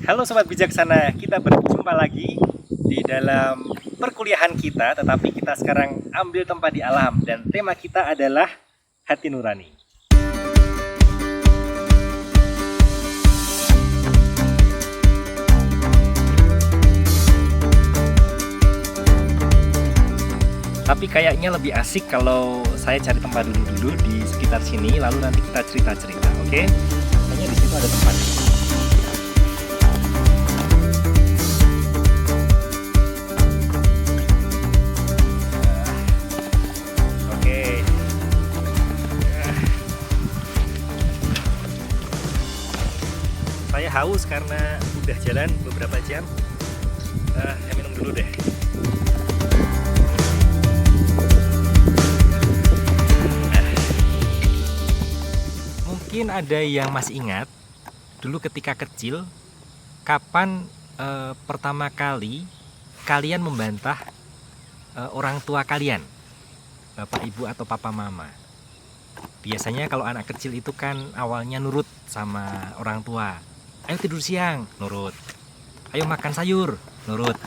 Halo Sobat Bijaksana, kita berjumpa lagi di dalam perkuliahan kita, tetapi kita sekarang ambil tempat di alam dan tema kita adalah hati nurani. Tapi kayaknya lebih asik kalau saya cari tempat dulu di sekitar sini, lalu nanti kita cerita-cerita, oke? Kayaknya di situ ada tempat. Saya haus karena udah jalan beberapa jam. Saya minum dulu deh. Mungkin ada yang masih ingat dulu ketika kecil, kapan pertama kali kalian membantah orang tua kalian, bapak ibu atau papa mama. Biasanya kalau anak kecil itu kan awalnya nurut sama orang tua. Ayo tidur siang, nurut. Ayo makan sayur, nurut.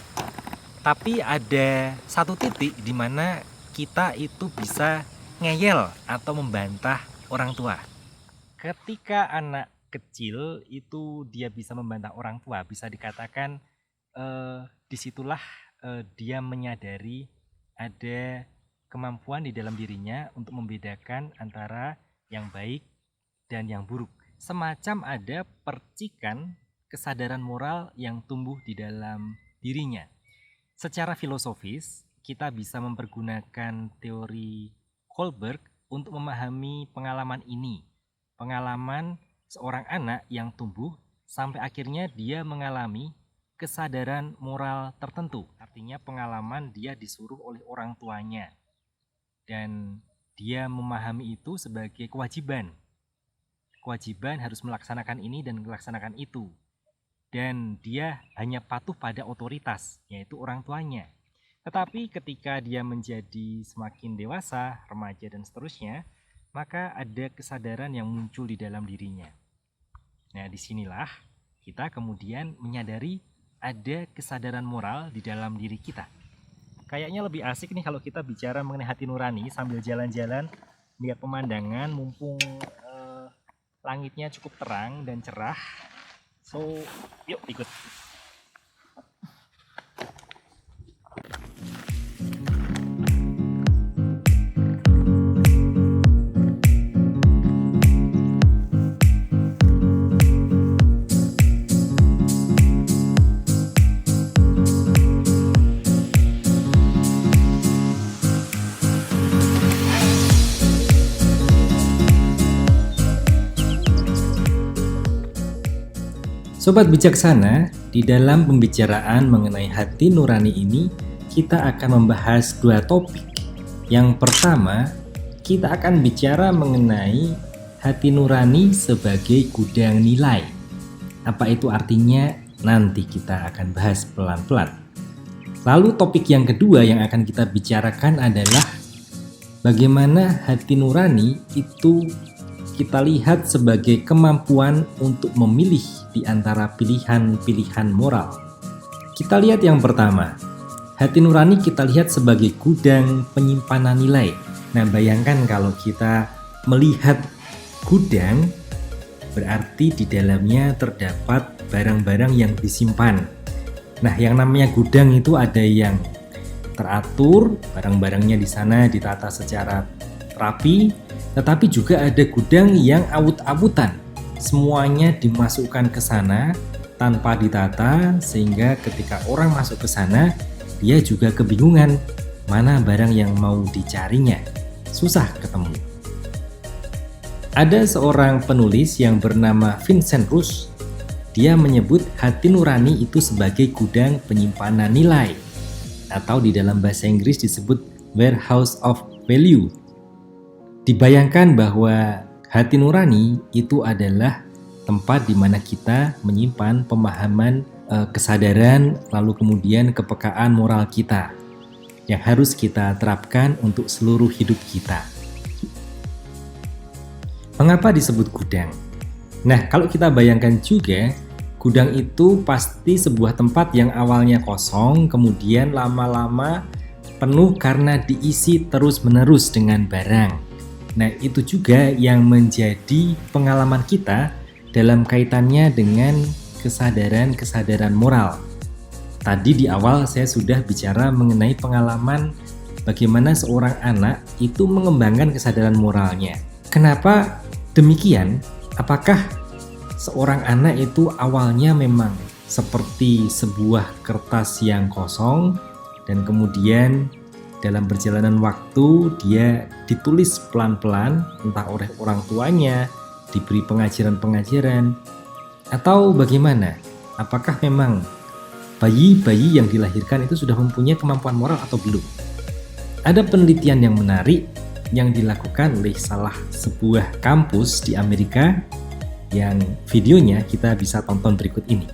Tapi ada satu titik di mana kita itu bisa ngeyel atau membantah orang tua. Ketika anak kecil itu dia bisa membantah orang tua, bisa dikatakan disitulah dia menyadari ada kemampuan di dalam dirinya untuk membedakan antara yang baik dan yang buruk. Semacam ada percikan kesadaran moral yang tumbuh di dalam dirinya. Secara filosofis, kita bisa mempergunakan teori Kohlberg untuk memahami pengalaman ini. Pengalaman seorang anak yang tumbuh sampai akhirnya dia mengalami kesadaran moral tertentu. Artinya pengalaman dia disuruh oleh orang tuanya. Dan dia memahami itu sebagai kewajiban. Kewajiban harus melaksanakan ini dan melaksanakan itu. Dan dia hanya patuh pada otoritas, yaitu orang tuanya. Tetapi ketika dia menjadi semakin dewasa, remaja dan seterusnya, maka ada kesadaran yang muncul di dalam dirinya. Nah, disinilah kita kemudian menyadari ada kesadaran moral di dalam diri kita. Kayaknya lebih asik nih kalau kita bicara mengenai hati nurani sambil jalan-jalan, lihat pemandangan, mumpung langitnya cukup terang dan cerah. So, yuk ikut. Sobat Bijaksana, di dalam pembicaraan mengenai hati nurani ini, kita akan membahas dua topik. Yang pertama, kita akan bicara mengenai hati nurani sebagai gudang nilai. Apa itu artinya? Nanti kita akan bahas pelan-pelan. Lalu topik yang kedua yang akan kita bicarakan adalah bagaimana hati nurani itu kita lihat sebagai kemampuan untuk memilih di antara pilihan-pilihan moral. Kita lihat yang pertama, hati nurani kita lihat sebagai gudang penyimpanan nilai. Nah, bayangkan kalau kita melihat gudang, berarti di dalamnya terdapat barang-barang yang disimpan. Nah, yang namanya gudang itu ada yang teratur, barang-barangnya di sana ditata secara rapi, tetapi juga ada gudang yang awut-awutan. Semuanya dimasukkan ke sana tanpa ditata, sehingga ketika orang masuk ke sana, dia juga kebingungan mana barang yang mau dicarinya. Susah ketemu. Ada seorang penulis yang bernama Vincent Rush. Dia menyebut hati nurani itu sebagai gudang penyimpanan nilai, atau di dalam bahasa Inggris disebut warehouse of value. Dibayangkan bahwa hati nurani itu adalah tempat di mana kita menyimpan pemahaman, kesadaran, lalu kemudian kepekaan moral kita yang harus kita terapkan untuk seluruh hidup kita. Mengapa disebut gudang? Nah, kalau kita bayangkan juga, Gudang itu pasti sebuah tempat yang awalnya kosong, kemudian lama-lama penuh karena diisi terus-menerus dengan barang. Nah, itu juga yang menjadi pengalaman kita dalam kaitannya dengan kesadaran-kesadaran moral. Tadi di awal saya sudah bicara mengenai pengalaman bagaimana seorang anak itu mengembangkan kesadaran moralnya. Kenapa demikian? Apakah seorang anak itu awalnya memang seperti sebuah kertas yang kosong dan kemudian dalam perjalanan waktu dia ditulis pelan-pelan entah oleh orang tuanya, diberi pengajaran-pengajaran, atau bagaimana? Apakah memang bayi-bayi yang dilahirkan itu sudah mempunyai kemampuan moral atau belum? Ada penelitian yang menarik yang dilakukan oleh salah sebuah kampus di Amerika yang videonya kita bisa tonton berikut ini.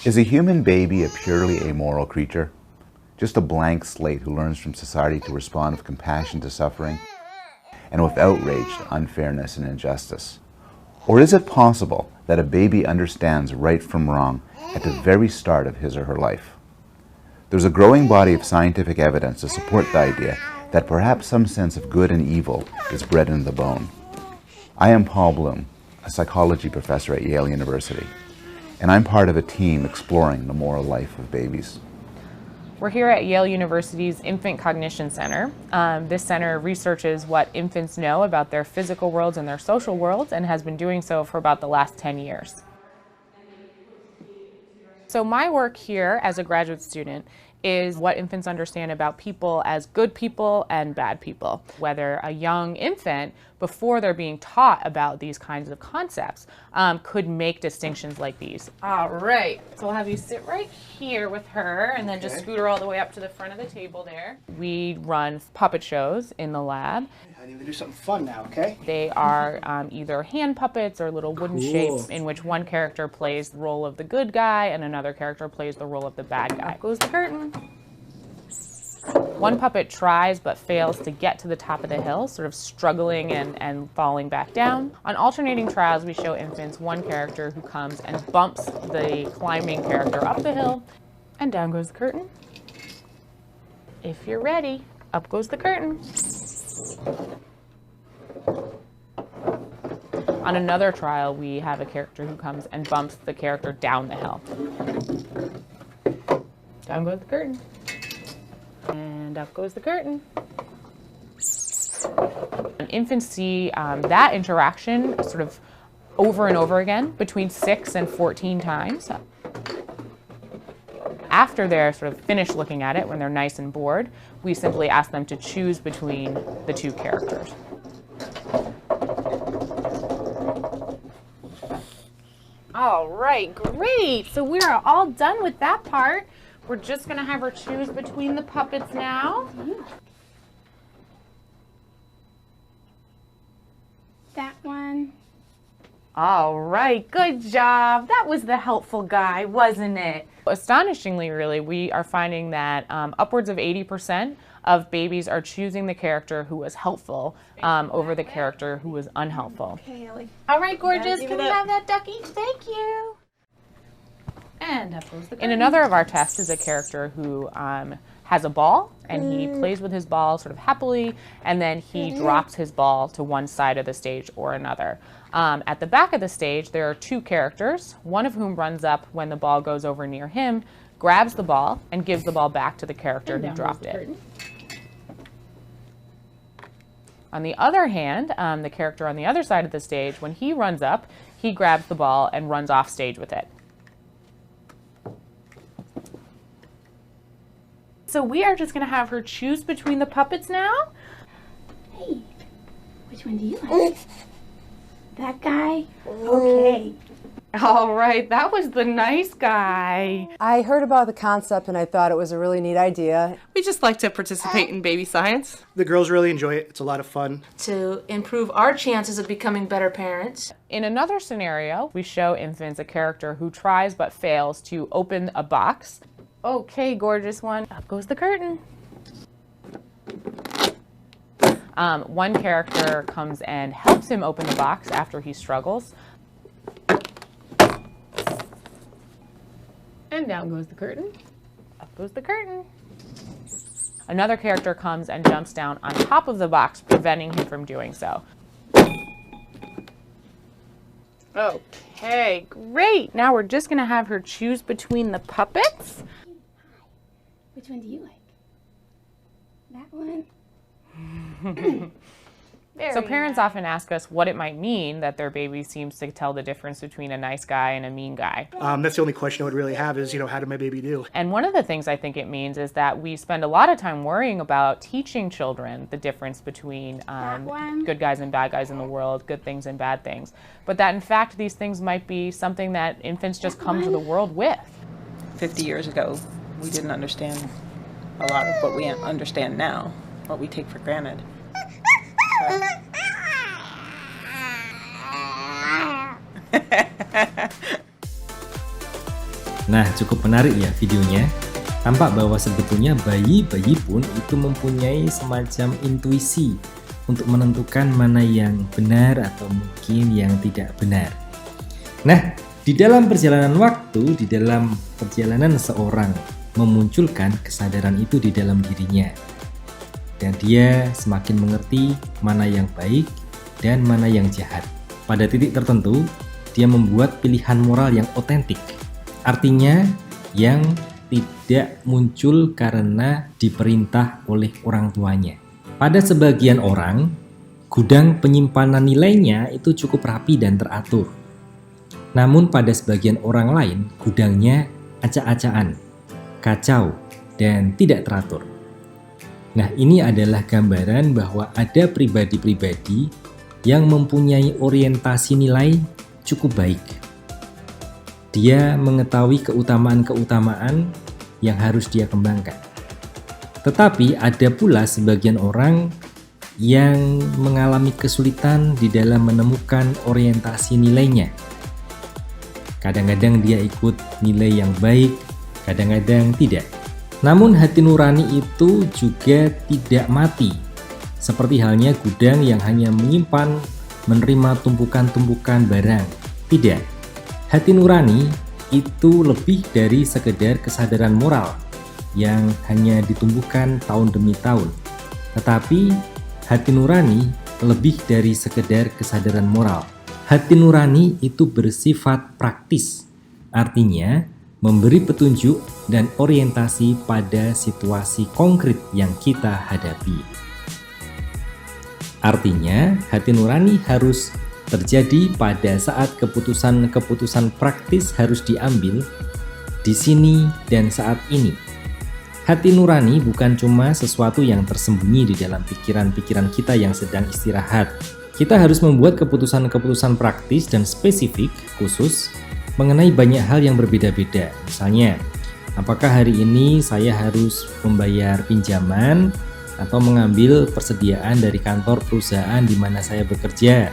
Is a human baby a purely amoral creature? Just a blank slate who learns from society to respond with compassion to suffering and with outrage to unfairness and injustice? Or is it possible that a baby understands right from wrong at the very start of his or her life? There's a growing body of scientific evidence to support the idea that perhaps some sense of good and evil is bred into the bone. I am Paul Bloom, a psychology professor at Yale University, and I'm part of a team exploring the moral life of babies. We're here at Yale University's Infant Cognition Center. This center researches what infants know about their physical worlds and their social worlds and has been doing so for about the last 10 years. So my work here as a graduate student is what infants understand about people as good people and bad people. Whether a young infant, before they're being taught about these kinds of concepts, could make distinctions like these. All right, so we'll have you sit right here with her and then just scoot her all the way up to the front of the table there. We run puppet shows in the lab. I need to do something fun now, okay? They are either hand puppets or little wooden shapes in which one character plays the role of the good guy and another character plays the role of the bad guy. Up goes the curtain. One puppet tries but fails to get to the top of the hill, sort of struggling and falling back down. On alternating trials, we show infants one character who comes and bumps the climbing character up the hill, and down goes the curtain. If you're ready, up goes the curtain. On another trial, we have a character who comes and bumps the character down the hill. Down goes the curtain. And up goes the curtain. Infants see that interaction sort of over and over again between 6 and 14 times. After they're sort of finished looking at it, when they're nice and bored, we simply ask them to choose between the two characters. All right, great. So we are all done with that part. We're just gonna have her choose between the puppets now. That one. All right, good job. That was the helpful guy, wasn't it? Astonishingly, really, we are finding that upwards of 80% of babies are choosing the character who was helpful over the character who was unhelpful. Okay, Ellie. All right, gorgeous. Give Can it we up. have that ducky? Thank you. And up goes the In curtain. another of our tests is a character who has a ball, and he plays with his ball sort of happily, and then he drops his ball to one side of the stage or another. At the back of the stage, there are two characters, one of whom runs up when the ball goes over near him, grabs the ball, and gives the ball back to the character And who down dropped goes the it. curtain. On the other hand, the character on the other side of the stage, when he runs up, he grabs the ball and runs off stage with it. So we are just going to have her choose between the puppets now. Hey, which one do you like? That guy? Okay. All right, that was the nice guy. I heard about the concept and I thought it was a really neat idea. We just like to participate in baby science. The girls really enjoy it. It's a lot of fun. To improve our chances of becoming better parents. In another scenario, we show infants a character who tries but fails to open a box. Okay, gorgeous one. Up goes the curtain. One character comes and helps him open the box after he struggles. And down goes the curtain. Up goes the curtain. Another character comes and jumps down on top of the box, preventing him from doing so. Okay, great. Now we're just gonna have her choose between the puppets. Which one do you like? That one? So parents often ask us what it might mean that their baby seems to tell the difference between a nice guy and a mean guy. That's the only question I would really have is, how did my baby do? And one of the things I think it means is that we spend a lot of time worrying about teaching children the difference between good guys and bad guys in the world, good things and bad things. But that in fact, these things might be something that infants just come to the world with. 50 years ago, we didn't understand a lot of what we understand now, what we take for granted. Nah, cukup menarik ya videonya. Tampak bahwa sebetulnya bayi-bayi pun itu mempunyai semacam intuisi untuk menentukan mana yang benar atau mungkin yang tidak benar. Nah, di dalam perjalanan waktu, di dalam perjalanan seorang memunculkan kesadaran itu di dalam dirinya. Dan dia semakin mengerti mana yang baik dan mana yang jahat. Pada titik tertentu, dia membuat pilihan moral yang otentik. Artinya, yang tidak muncul karena diperintah oleh orang tuanya. Pada sebagian orang, gudang penyimpanan nilainya itu cukup rapi dan teratur. Namun pada sebagian orang lain, gudangnya acak-acakan, kacau, dan tidak teratur. Nah, ini adalah gambaran bahwa ada pribadi-pribadi yang mempunyai orientasi nilai cukup baik. Dia mengetahui keutamaan-keutamaan yang harus dia kembangkan. Tetapi ada pula sebagian orang yang mengalami kesulitan di dalam menemukan orientasi nilainya. Kadang-kadang dia ikut nilai yang baik, kadang-kadang tidak. Namun hati nurani itu juga tidak mati, seperti halnya gudang yang hanya menyimpan, menerima tumpukan-tumpukan barang. Tidak, hati nurani itu lebih dari sekedar kesadaran moral yang hanya ditumbuhkan tahun demi tahun. Tetapi hati nurani lebih dari sekedar kesadaran moral. Hati nurani itu bersifat praktis, artinya memberi petunjuk dan orientasi pada situasi konkret yang kita hadapi. Artinya, hati nurani harus terjadi pada saat keputusan-keputusan praktis harus diambil di sini dan saat ini. Hati nurani bukan cuma sesuatu yang tersembunyi di dalam pikiran-pikiran kita yang sedang istirahat. Kita harus membuat keputusan-keputusan praktis dan spesifik khusus mengenai banyak hal yang berbeda-beda. Misalnya, apakah hari ini saya harus membayar pinjaman atau mengambil persediaan dari kantor perusahaan di mana saya bekerja?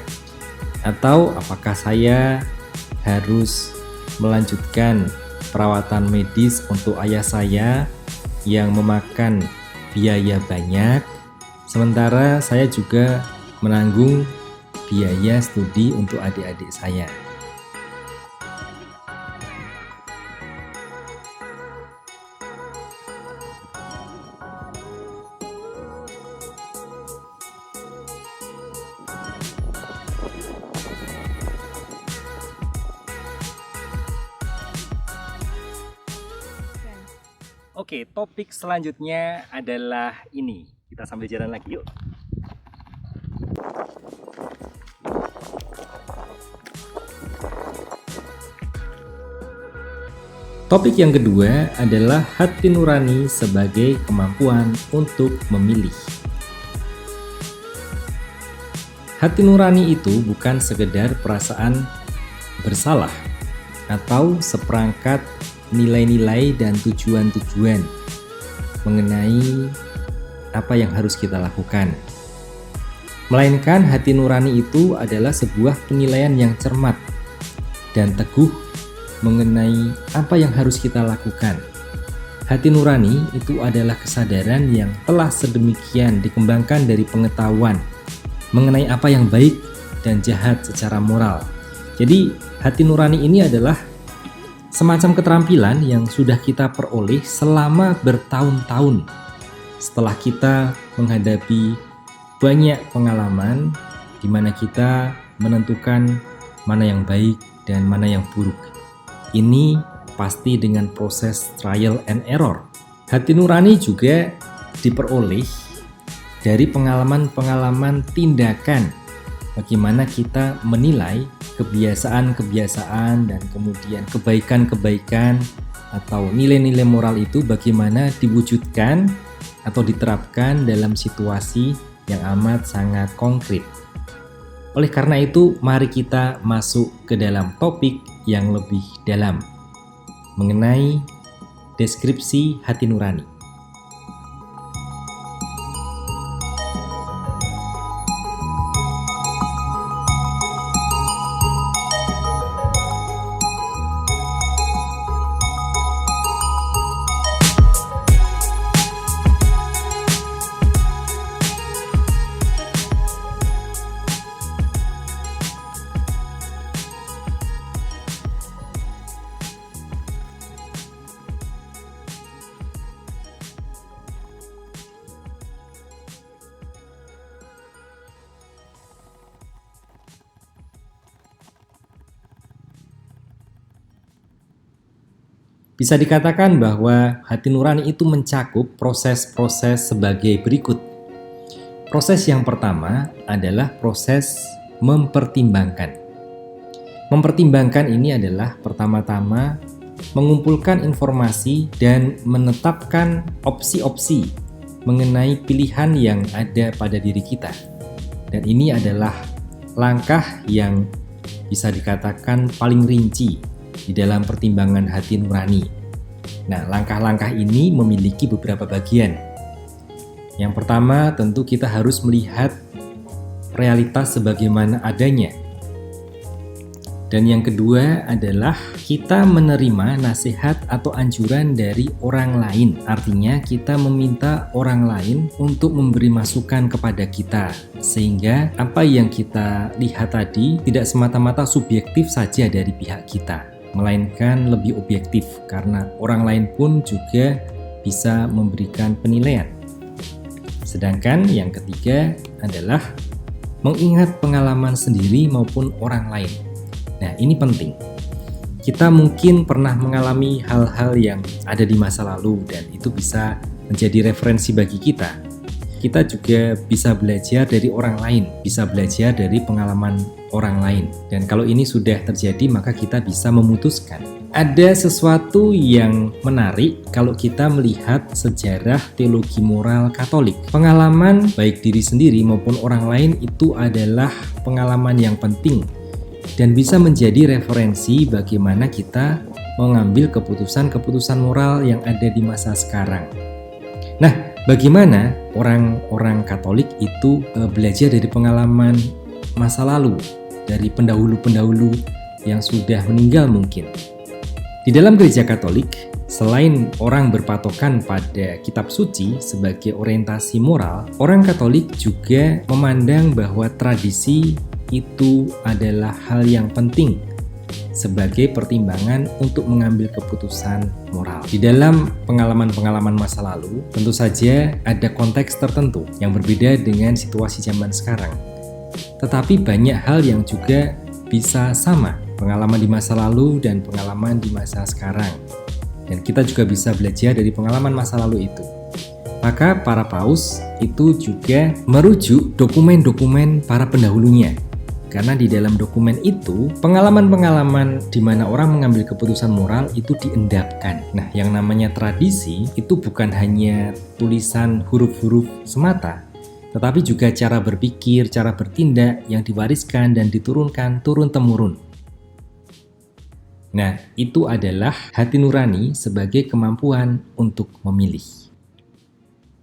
Atau apakah saya harus melanjutkan perawatan medis untuk ayah saya yang memakan biaya banyak, sementara saya juga menanggung biaya studi untuk adik-adik saya. Oke, topik selanjutnya adalah ini. Kita sambil jalan lagi yuk. Topik yang kedua adalah hati nurani sebagai kemampuan untuk memilih. Hati nurani itu bukan sekedar perasaan bersalah atau seperangkat nilai-nilai dan tujuan-tujuan mengenai apa yang harus kita lakukan. Melainkan hati nurani itu adalah sebuah penilaian yang cermat dan teguh mengenai apa yang harus kita lakukan. Hati nurani itu adalah kesadaran yang telah sedemikian dikembangkan dari pengetahuan mengenai apa yang baik dan jahat secara moral. Jadi, hati nurani ini adalah semacam keterampilan yang sudah kita peroleh selama bertahun-tahun setelah kita menghadapi banyak pengalaman di mana kita menentukan mana yang baik dan mana yang buruk. Ini pasti dengan proses trial and error. Hati nurani juga diperoleh dari pengalaman-pengalaman tindakan, bagaimana kita menilai kebiasaan-kebiasaan dan kemudian kebaikan-kebaikan atau nilai-nilai moral itu bagaimana diwujudkan atau diterapkan dalam situasi yang amat sangat konkret. Oleh karena itu, mari kita masuk ke dalam topik yang lebih dalam mengenai deskripsi hati nurani. Bisa dikatakan bahwa hati nurani itu mencakup proses-proses sebagai berikut. Proses yang pertama adalah proses mempertimbangkan. Mempertimbangkan ini adalah pertama-tama mengumpulkan informasi dan menetapkan opsi-opsi mengenai pilihan yang ada pada diri kita. Dan ini adalah langkah yang bisa dikatakan paling rinci di dalam pertimbangan hati nurani. Nah, langkah-langkah ini memiliki beberapa bagian. Yang pertama, tentu kita harus melihat realitas sebagaimana adanya. Dan yang kedua adalah kita menerima nasihat atau anjuran dari orang lain. Artinya kita meminta orang lain untuk memberi masukan kepada kita. Sehingga apa yang kita lihat tadi tidak semata-mata subjektif saja dari pihak kita, melainkan lebih objektif karena orang lain pun juga bisa memberikan penilaian. Sedangkan yang ketiga adalah mengingat pengalaman sendiri maupun orang lain. Nah, ini penting. Kita mungkin pernah mengalami hal-hal yang ada di masa lalu dan itu bisa menjadi referensi bagi kita. Kita juga bisa belajar dari orang lain, bisa belajar dari pengalaman orang lain. Dan kalau ini sudah terjadi, maka kita bisa memutuskan. Ada sesuatu yang menarik kalau kita melihat sejarah teologi moral Katolik. Pengalaman baik diri sendiri maupun orang lain itu adalah pengalaman yang penting dan bisa menjadi referensi bagaimana kita mengambil keputusan-keputusan moral yang ada di masa sekarang. Nah, bagaimana orang-orang Katolik itu belajar dari pengalaman masa lalu, dari pendahulu-pendahulu yang sudah meninggal mungkin. Di dalam gereja Katolik, selain orang berpatokan pada kitab suci sebagai orientasi moral, orang Katolik juga memandang bahwa tradisi itu adalah hal yang penting sebagai pertimbangan untuk mengambil keputusan moral. Di dalam pengalaman-pengalaman masa lalu, tentu saja ada konteks tertentu yang berbeda dengan situasi zaman sekarang. Tetapi banyak hal yang juga bisa sama, pengalaman di masa lalu dan pengalaman di masa sekarang. Dan kita juga bisa belajar dari pengalaman masa lalu itu. Maka para paus itu juga merujuk dokumen-dokumen para pendahulunya. Karena di dalam dokumen itu, pengalaman-pengalaman di mana orang mengambil keputusan moral itu diendapkan. Nah, yang namanya tradisi itu bukan hanya tulisan huruf-huruf semata, tetapi juga cara berpikir, cara bertindak yang diwariskan dan diturunkan turun-temurun. Nah, itu adalah hati nurani sebagai kemampuan untuk memilih.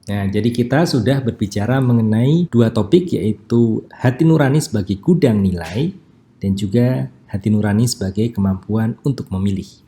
Nah, jadi kita sudah berbicara mengenai dua topik, yaitu hati nurani sebagai gudang nilai dan juga hati nurani sebagai kemampuan untuk memilih.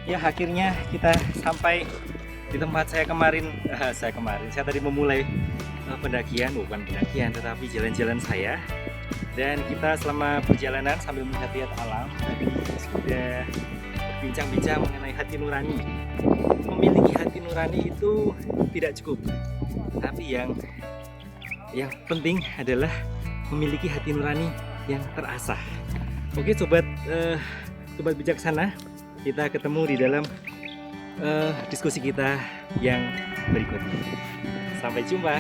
Ya, akhirnya kita sampai di tempat saya tadi memulai bukan pendakian tetapi jalan-jalan saya. Dan kita selama perjalanan sambil melihat alam tadi sudah berbincang-bincang mengenai hati nurani. Memiliki hati nurani itu tidak cukup, tapi yang penting adalah memiliki hati nurani yang terasah. Oke sobat bijaksana, kita ketemu di dalam diskusi kita yang berikutnya. Sampai jumpa.